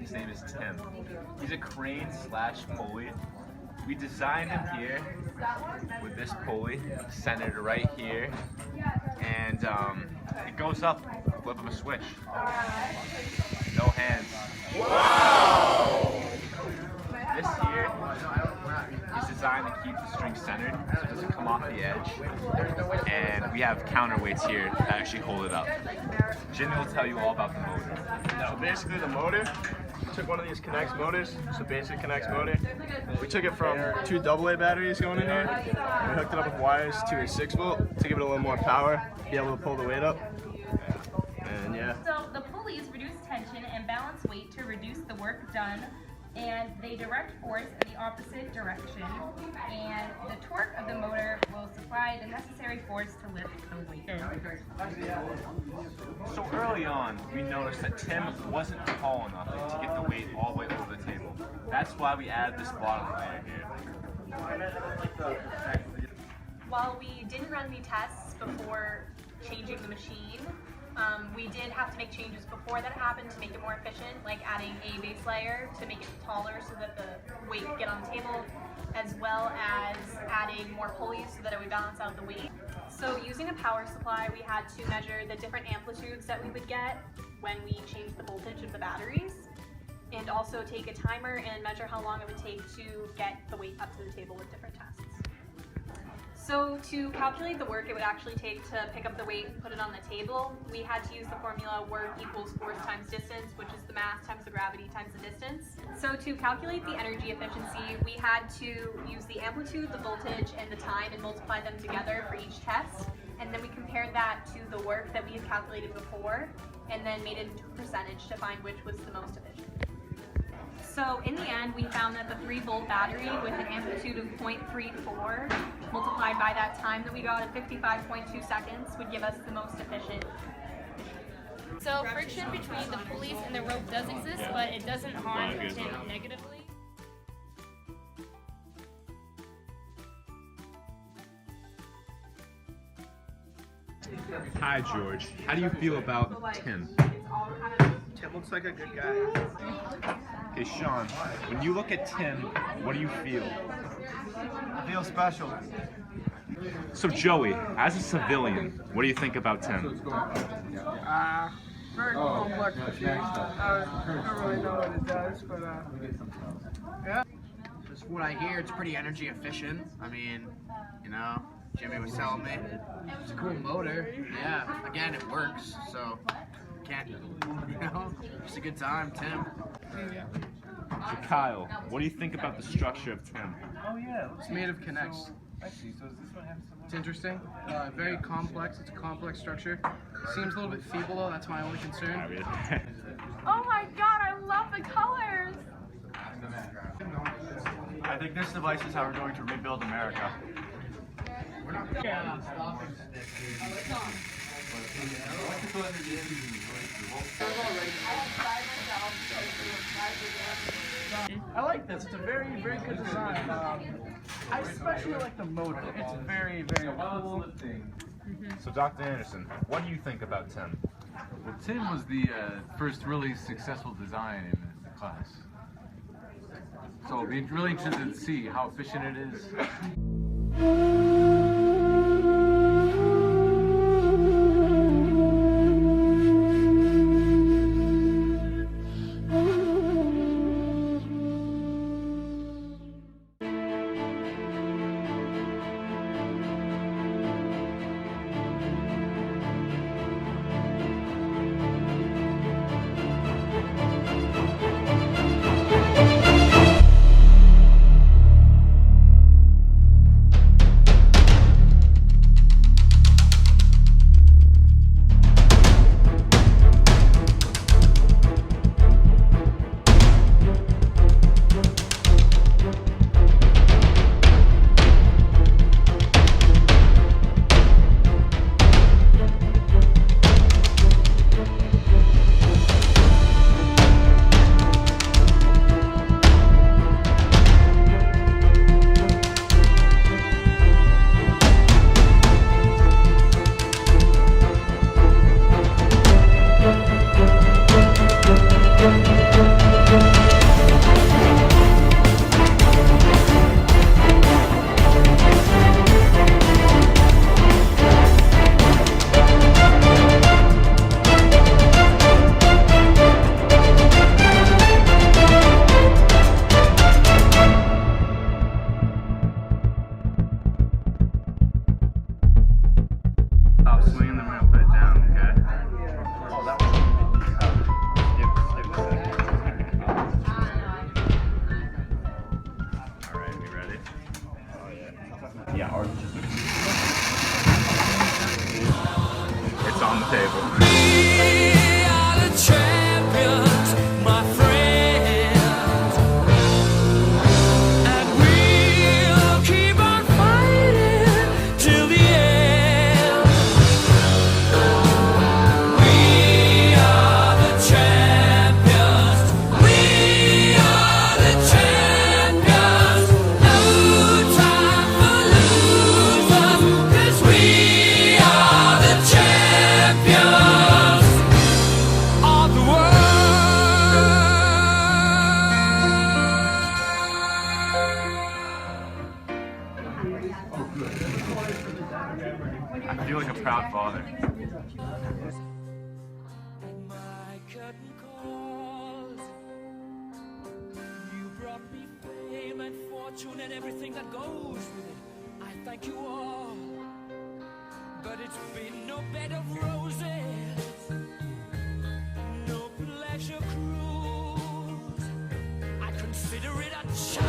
His name is Tim. He's a crane slash pulley. We designed him here with this pulley centered right here, and it goes up, flip of a switch. No hands. Wow! This here is designed to keep the string centered so it doesn't come off the edge. And we have counterweights here that actually hold it up. Jimmy will tell you all about the motor. So basically the motor, we took one of these Connex motors, so basic Connex motor. We took it from 2 AA batteries going in here, and we hooked it up with wires to a 6-volt to give it a little more power, be able to pull the weight up. And yeah. So the pulleys reduce tension and balance weight to reduce the work done, and they direct force in the opposite direction, and the torque of the motor will supply the necessary force to lift the weight. So early on, we noticed that Tim wasn't tall enough to get the weight all the way over the table. That's why we added this bottom layer here. While we didn't run any tests before changing the machine, we did have to make changes before that happened to make it more efficient, like adding a base layer to make it taller so that the weight could get on the table, as well as adding more pulleys so that it would balance out the weight. So using a power supply, we had to measure the different amplitudes that we would get when we changed the voltage of the batteries, and also take a timer and measure how long it would take to get the weight up to the table with different tests. So to calculate the work it would actually take to pick up the weight and put it on the table, we had to use the formula work equals force times distance, which is the mass times the gravity times the distance. So to calculate the energy efficiency, we had to use the amplitude, the voltage, and the time and multiply them together for each test. And then we compared that to the work that we had calculated before, and then made it into a percentage to find which was the most efficient. So in the end, we found that the 3-volt battery with an amplitude of 0.34 multiplied by that time that we got at 55.2 seconds would give us the most efficient. So friction between the pulleys and the rope does exist, but it doesn't harm the tin negatively. Hi George, how do you feel about Tim? Tim looks like a good guy. Hey Sean, when you look at Tim, what do you feel? I feel special. So Joey, as a civilian, what do you think about Tim? Very complex machine. I don't really know what it does, but yeah. Just what I hear, it's pretty energy efficient. I mean, you know, Jimmy was telling me it's a cool motor. Yeah, again, it works, so can't, you know, just a good time, Tim. So Kyle, what do you think about the structure of Tim? Oh yeah, It's made of Connex. I see. So does this one have some? It's interesting, very complex. It's a complex structure. Seems a little bit feeble though. That's my only concern. Oh my god, I love the colors! I think this device is how we're going to rebuild America. I like this. It's a very, very good design. I especially like the motor. It's very, very cool. So Dr. Anderson, what do you think about Tim? Well, Tim was the first really successful design in the class. So I'll be really interested to see how efficient it is. on the table. We are the champions, my friends, and we'll keep on fighting till the end. We are the champions. We are the champions. No time for losers, 'cause we are the champions of the world. I feel like a proud father. My curtain calls. You brought me fame and fortune and everything that goes with it. I thank you all, but it's been no bed of roses, no pleasure cruise. I consider it a challenge.